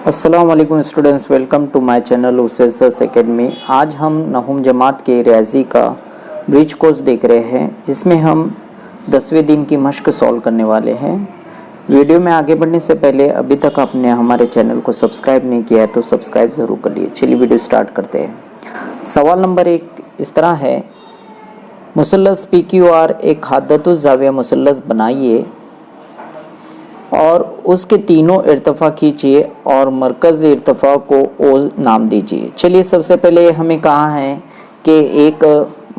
अस्सलाम वालेकुम students, welcome to my channel उसेस एकेडमी। आज हम नहुम जमात के रियाजी का ब्रिज कोर्स देख रहे हैं, जिसमें हम 10वें दिन की मश्क सॉल्व करने वाले हैं। वीडियो में आगे बढ़ने से पहले अभी तक आपने हमारे चैनल को सब्सक्राइब नहीं किया है तो सब्सक्राइब ज़रूर कर लिए। चलिए वीडियो स्टार्ट करते हैं। सवाल नंबर 1 इस तरह है, मुसल्लस PQR एक हादतुज़ ज़ाविया मुसल्लस बनाइए और उसके तीनों इर्तिफ़ा खींचिए और मरकज़ इर्तिफ़ा को ओ नाम दीजिए। चलिए सबसे पहले हमें कहा है कि एक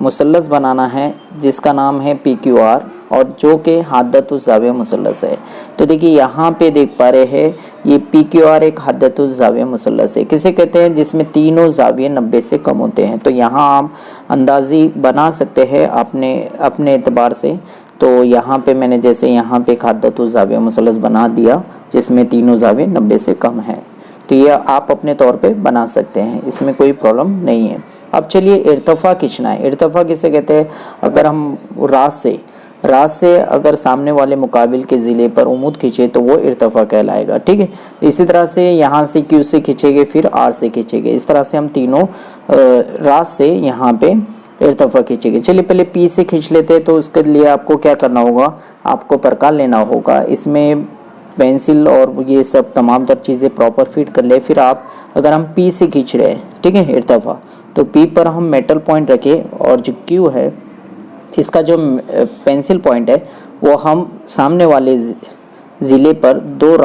मुसल्लस बनाना है जिसका नाम है PQR और जो कि हादतुज़ ज़ाविया मुसल्लस है। तो देखिए यहाँ पे देख पा रहे हैं ये PQR एक हादतुज़ ज़ाविया मुसल्लस है। किसे कहते हैं? जिसमें तीनों ज़ाविये 90 से कम होते हैं। तो यहाँ आप अंदाज़ी बना सकते हैं अपने एतबार से। तो यहाँ पे मैंने जैसे यहाँ पे एक हादतुज़ ज़ाविया मुसल्लस बना दिया जिसमें तीनों ज़ाविये 90 से कम है। तो ये आप अपने तौर पे बना सकते हैं, इसमें कोई प्रॉब्लम नहीं है। अब चलिए इर्तिफ़ा खींचना है। इर्तिफ़ा किसे कहते हैं? अगर हम रात से अगर सामने वाले मुकाबिल के ज़िले पर उमूद खींचे तो वो इर्तिफ़ा कहलाएगा। ठीक है, इसी तरह से यहाँ से Q से खींचेंगे, फिर R से खींचेंगे। इस तरह से हम तीनों रात से यहाँ पे इर्तिफ़ा खींचेंगे। चलिए पहले P से खींच लेते हैं। तो उसके लिए आपको क्या करना होगा? आपको प्रकार लेना होगा। इसमें पेंसिल और ये सब तमाम तर चीज़ें प्रॉपर फिट कर ले। फिर आप अगर हम P से खींच रहे हैं, ठीक है, इर्तिफ़ा, तो P पर हम मेटल पॉइंट रखें और जो Q है इसका जो पेंसिल पॉइंट है वो हम सामने वाले ज़िले पर दो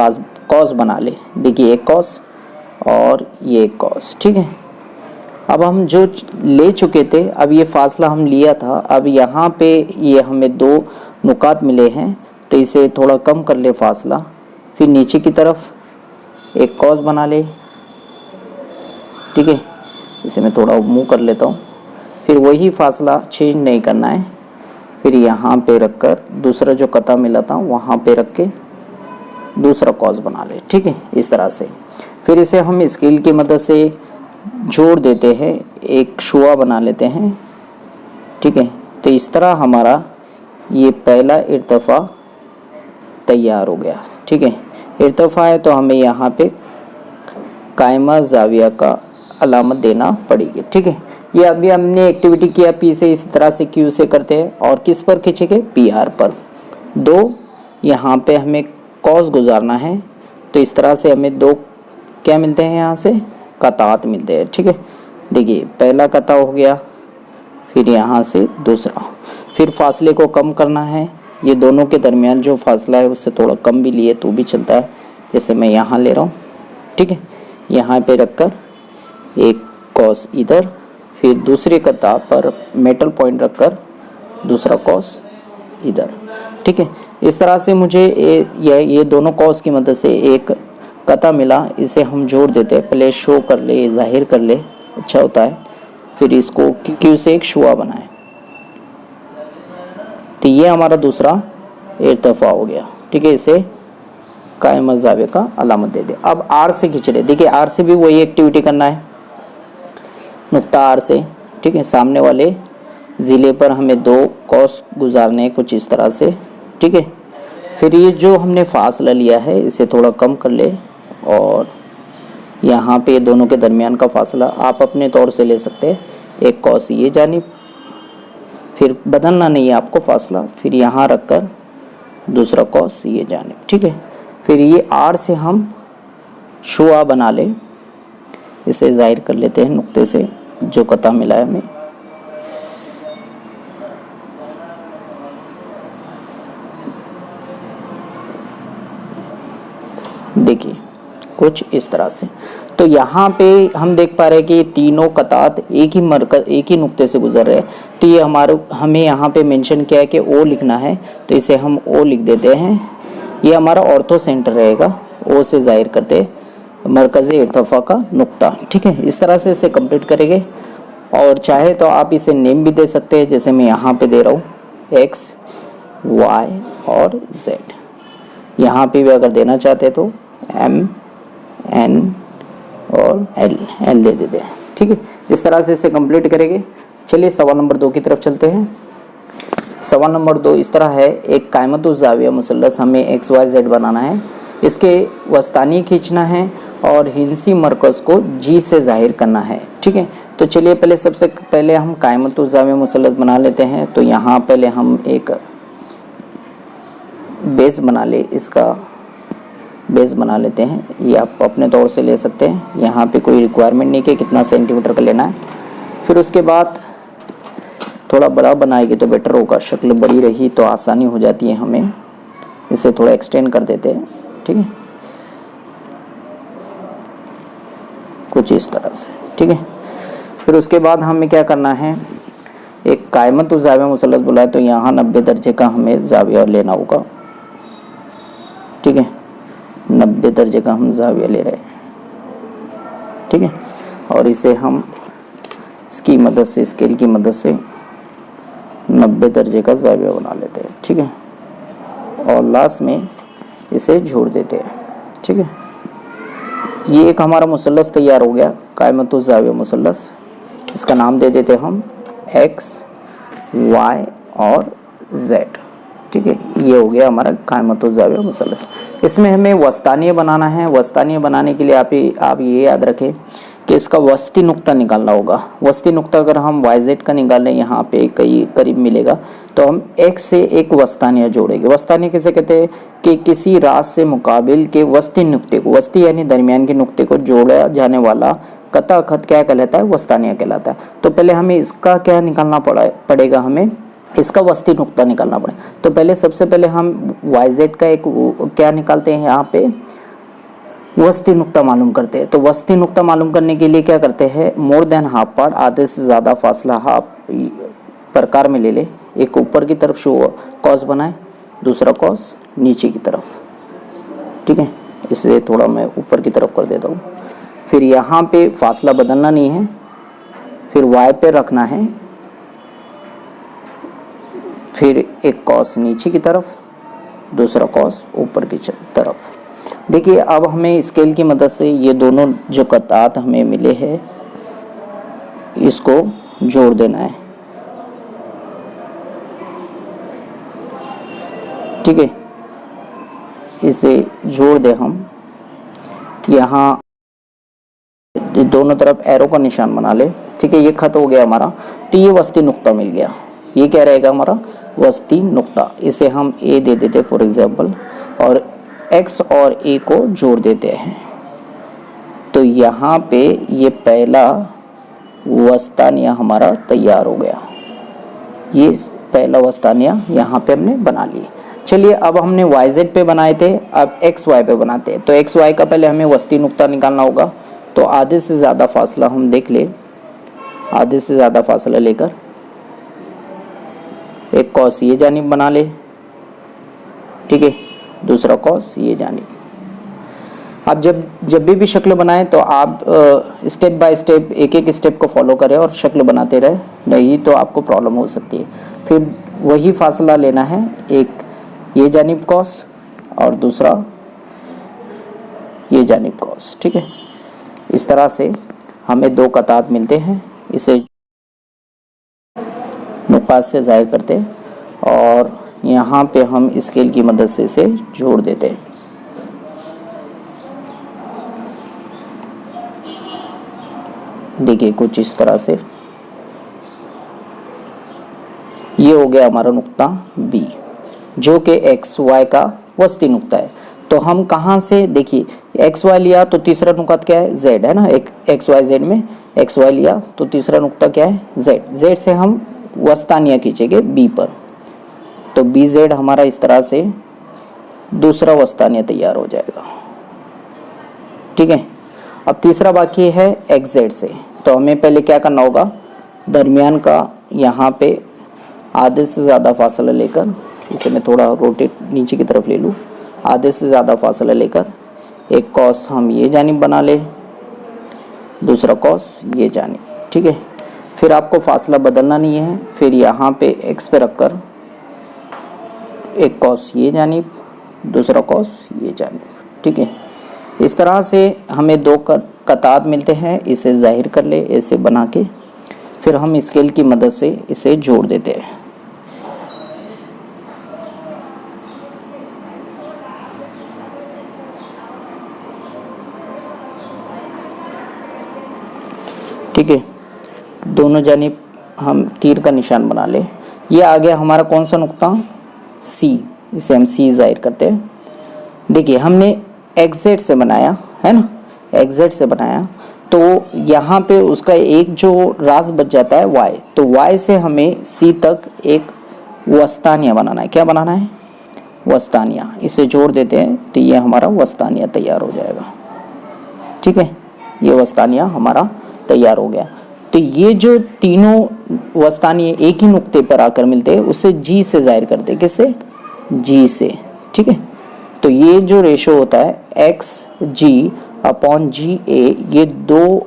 कॉस बना ले। देखिए एक कॉस और ये एक कॉस। ठीक है, अब हम जो ले चुके थे, अब ये फासला हम लिया था, अब यहाँ पे ये हमें दो नुकात मिले हैं तो इसे थोड़ा कम कर ले फासला। फिर नीचे की तरफ एक कॉस बना ले। ठीक है, इसे मैं थोड़ा मूव कर लेता हूँ। फिर वही फासला चेंज नहीं करना है। फिर यहाँ पे रख कर दूसरा जो कता मिला था वहाँ पे रख के दूसरा कॉस बना ले। ठीक है, इस तरह से। फिर इसे हम स्केल की मदद से जोड़ देते हैं, एक शुआ बना लेते हैं। ठीक है, तो इस तरह हमारा ये पहला इर्तिफ़ा तैयार हो गया। ठीक है, इर्तिफ़ा है तो हमें यहाँ पे कायमा ज़ाविया का अलामत देना पड़ेगी। ठीक है, ये अभी हमने एक्टिविटी किया P से, इसी तरह से Q से करते हैं और किस पर खींचेंगे? PR पर। दो यहाँ पे हमें कॉस गुजारना है तो इस तरह से हमें दो क्या मिलते हैं? यहाँ से कतात मिलते हैं। ठीक है, देखिए पहला कता हो गया, फिर यहाँ से दूसरा। फिर फासले को कम करना है। ये दोनों के दरमियान जो फासला है उससे थोड़ा कम भी लिए तो भी चलता है, जैसे मैं यहाँ ले रहा हूँ। ठीक है, यहाँ पे रखकर एक कॉस इधर, फिर दूसरे कता पर मेटल पॉइंट रखकर दूसरा कॉस इधर। ठीक है, इस तरह से मुझे ये दोनों कॉस की मदद से एक कता मिला। इसे हम जोड़ देते हैं, पहले शो कर ले, जाहिर कर ले, अच्छा होता है। फिर इसको Q से एक शुआ बनाए तो ये हमारा दूसरा इर्तिफ़ा हो गया। ठीक है, इसे कायमा ज़ाविया का अलामत दे दे। अब R से खींच रहे, देखिए R से भी वही एक्टिविटी करना है, नुक्ता R से। ठीक है, सामने वाले ज़िले पर हमें दो कॉस गुजारने कुछ इस तरह से। ठीक है, फिर ये जो हमने फासला लिया है इसे थोड़ा कम कर ले और यहाँ पे दोनों के दरमियान का फासला आप अपने तौर से ले सकते हैं। एक कॉस ये जानिब, फिर बदलना नहीं है आपको फासला, फिर यहाँ रख कर दूसरा कॉस ये जानिब। ठीक है, फिर ये R से हम शुआ बना ले, इसे जाहिर कर लेते हैं नुक्ते से जो कता मिला है हमें। देखिए कुछ इस तरह से। तो यहाँ पे हम देख पा रहे हैं कि तीनों कतात एक ही नुक्ते से गुजर रहे हैं। तो ये हमें यहाँ पे मेंशन किया है कि O लिखना है, तो इसे हम O लिख देते हैं। ये हमारा ऑर्थो सेंटर रहेगा, O से जाहिर करते मरकज़ी इर्तिफ़ा का नुक्ता। ठीक है, इस तरह से इसे कंप्लीट करेंगे। और चाहे तो आप इसे नेम भी दे सकते हैं, जैसे मैं यहाँ पे दे रहा हूँ X, Y और Z। यहाँ पे भी अगर देना चाहते तो M, N और L दे देते हैं। ठीक है, इस तरह से इसे कंप्लीट करेंगे। चलिए सवाल नंबर 2 की तरफ चलते हैं। सवाल नंबर 2 इस तरह है, एक कायमतुज़ ज़ाविया मुसल्लस हमें XYZ बनाना है। इसके वस्तानी खींचना है और हिंसी मरकज़ को जी से जाहिर करना है। ठीक है, तो चलिए पहले सबसे पहले हम कायमतुज़ ज़ाविया मुसल्लस बना लेते हैं। तो यहाँ पहले हम एक बेस बना ले, इसका बेस बना लेते हैं। ये आप अपने तौर से ले सकते हैं, यहाँ पे कोई रिक्वायरमेंट नहीं कि कितना सेंटीमीटर का लेना है। फिर उसके बाद थोड़ा बड़ा बनाएगी तो बेटर होगा, शक्ल बड़ी रही तो आसानी हो जाती है हमें। इसे थोड़ा एक्सटेंड कर देते हैं। ठीक है, कुछ इस तरह से। ठीक है, फिर उसके बाद हमें क्या करना है, एक कायमतुज़ ज़ाविया मुसल्लस बुलाए तो यहाँ 90 दर्जे का हमें ज़ाविया लेना होगा। ठीक है, 90 दर्जे का हम ज़ाविया ले रहे हैं। ठीक है, और इसे हम इसकी मदद से, स्केल की मदद से 90 दर्जे का ज़ाविया बना लेते हैं। ठीक है, और लास्ट में इसे जोड़ देते हैं। ठीक है, ये एक हमारा मुसल्लस तैयार हो गया, कायमतुज़ ज़ाविया मुसल्लस। इसका नाम दे देते हम एक्स, वाई और जेड। ठीक है, ये हो गया हमारा कायमतुज़ ज़ाविया मुसल्लस। इसमें हमें वस्तानिय बनाना है। वस्तानिय बनाने के लिए आप ये याद रखें कि इसका वस्ती नुक्ता निकालना होगा। वस्ती नुक्ता अगर हम वाई जेड का निकालें, यहाँ पे कई करीब मिलेगा, तो हम एक्स से एक वस्तानिया जोड़ेंगे। वस्तानिया किसे कहते हैं कि किसी रास से मुकाबिल के वस्ती नुक्ते को, वस्ती यानी दरमियान के नुक्ते को जोड़ा जाने वाला कता खत क्या कहलाता है, वस्तानिया कहलाता है। तो पहले हमें इसका क्या निकालना पड़ेगा, हमें इसका वस्ती नुक्ता निकालना पड़े। तो पहले सबसे पहले हम वाई जेड का एक क्या निकालते हैं, यहाँ पे वस्ती नुक्ता मालूम करते हैं। तो वस्ती नुक्ता मालूम करने के लिए क्या करते हैं, मोर देन हाफ पार्ट, आधे से ज़्यादा फासला हाफ प्रकार में ले ले। एक ऊपर की तरफ शो कॉस बनाए, दूसरा कॉस नीचे की तरफ। ठीक है, इसे थोड़ा मैं ऊपर की तरफ कर देता हूँ। फिर यहाँ पे फासला बदलना नहीं है, फिर वाई पे रखना है, फिर एक कॉस नीचे की तरफ, दूसरा कॉस ऊपर की तरफ। देखिए अब हमें स्केल की मदद से ये दोनों जो कतात हमें मिले हैं इसको जोड़ देना है। ठीक है, इसे जोड़ दे हम। यहाँ दोनों तरफ एरो का निशान बना ले। ठीक है, ये खत हो गया हमारा। तो ये वस्ती नुक्ता मिल गया। ये क्या रहेगा हमारा, वस्ती नुक्ता। इसे हम ए दे देते फॉर एग्जांपल, और एक्स और ए को जोड़ देते हैं। तो यहाँ पे ये पहला वस्तानिया हमारा तैयार हो गया। ये पहला वस्तानिया यहाँ पे हमने बना लिए। चलिए अब हमने वाई जेड पे बनाए थे, अब एक्स वाई पे बनाते हैं। तो एक्स वाई का पहले हमें वस्ती नुक्ता निकालना होगा। तो आधे से ज़्यादा फासला हम देख ले, आधे से ज़्यादा फासला लेकर एक कॉस ये जानिब बना ले। ठीक है, दूसरा कॉस ये जानिब। आप जब भी शक्ल बनाएं तो आप स्टेप बाय स्टेप, एक एक स्टेप को फॉलो करें और शक्ल बनाते रहे, नहीं तो आपको प्रॉब्लम हो सकती है। फिर वही फासला लेना है, एक ये जानिब कॉस और दूसरा ये जानिब कॉस। ठीक है, इस तरह से हमें दो कतात मिलते हैं। इसे नुकात से ज़ाहिर करते हैं और यहाँ पे हम स्केल की मदद से इसे जोड़ देते हैं। देखिए कुछ इस तरह से ये हो गया हमारा नुक्ता बी, जो कि एक्स वाई का वस्ती नुक्ता है। तो हम कहाँ से, देखिए एक्स वाई लिया तो तीसरा नुक्ता क्या है, जेड है ना। एक एक्स वाई जेड में एक्स वाई लिया तो तीसरा नुक्ता क्या है, जेड। जेड से हम वस्तानिया खींचेंगे बी पर, तो बी जेड हमारा इस तरह से दूसरा वस्तानिया तैयार हो जाएगा। ठीक है, अब तीसरा बाकी है एक्स जेड से। तो हमें पहले क्या करना होगा, दरमियान का यहाँ पे आधे से ज़्यादा फासला लेकर, इसे मैं थोड़ा रोटेट नीचे की तरफ ले लूँ, आधे से ज़्यादा फासला लेकर एक कॉस हम ये जानिब बना ले, दूसरा कॉस ये जानिब। ठीक है, फिर आपको फासला बदलना नहीं है। फिर यहाँ पे एक्स पे रखकर एक कॉस ये जानिब, दूसरा कॉस ये जानिब। ठीक है, इस तरह से हमें दो कतात मिलते हैं। इसे ज़ाहिर कर ले ऐसे बना के, फिर हम स्केल की मदद से इसे जोड़ देते हैं। ठीक है। दोनों जानिब हम तीर का निशान बना ले। ये आ गया हमारा कौन सा नुक्ता, सी, इसे हम सी जाहिर करते हैं। देखिए हमने एग्जेट से बनाया है ना, एग्जेट से बनाया तो यहाँ पे उसका एक जो रास बच जाता है वाई, तो वाई से हमें सी तक एक वस्तानिया बनाना है। क्या बनाना है, वस्तानिया। इसे जोड़ देते हैं तो ये हमारा वस्तानिया तैयार हो जाएगा। ठीक है, ये वस्तानिया हमारा तैयार हो गया। तो ये जो तीनों वस्तानिया एक ही नुक्ते पर आकर मिलते हैं उसे जी से जाहिर करते हैं। किससे, जी से। ठीक है, तो ये जो रेशो होता है एक्स जी अपॉन जी ए, ये 2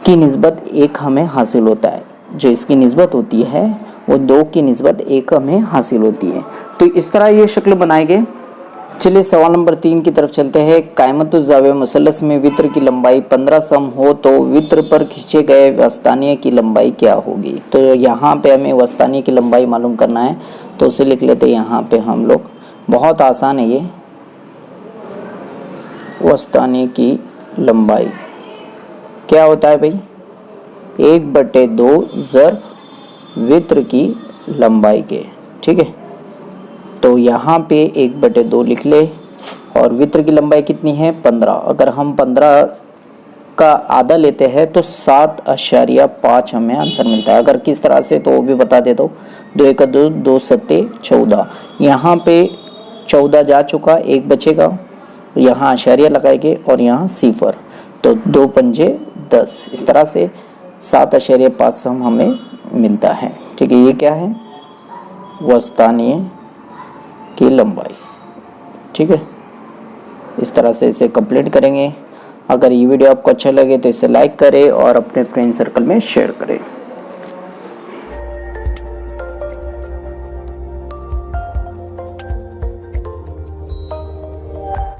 की निस्बत 1 हमें हासिल होता है। जो इसकी निस्बत होती है वो 2 की निस्बत 1 हमें हासिल होती है। तो इस तरह ये शक्ल बनाए गए। चलिए सवाल नंबर 3 की तरफ चलते हैं। कायमतुज़्ज़ाविया मुसल्लस में वित्र की लंबाई 15 सम हो तो वित्र पर खींचे गए वस्तानिया की लंबाई क्या होगी। तो यहाँ पे हमें वस्तानिया की लंबाई मालूम करना है, तो उसे लिख लेते हैं यहाँ पे हम लोग। बहुत आसान है ये। वस्तानिया की लंबाई क्या होता है भाई, 1/2 ज़र्फ वित्र की लंबाई के। ठीक है, तो यहाँ पे 1/2 लिख ले। और वित्र की लंबाई कितनी है, 15। अगर हम 15 का आधा लेते हैं तो 7.5 हमें आंसर मिलता है। अगर किस तरह से तो वो भी बता दे दो। 2 1 2, 2 7 14। यहाँ पे 14 जा चुका, 1 बचेगा, यहाँ आशारिया लगाएंगे और यहाँ सिफर, तो 2 पंजे 10। इस तरह से 7.5 हमें मिलता है। ठीक है, ये क्या है, वस्तानिया की लंबाई। ठीक है, इस तरह से इसे कंप्लीट करेंगे। अगर ये वीडियो आपको अच्छा लगे तो इसे लाइक करें और अपने फ्रेंड सर्कल में शेयर करें।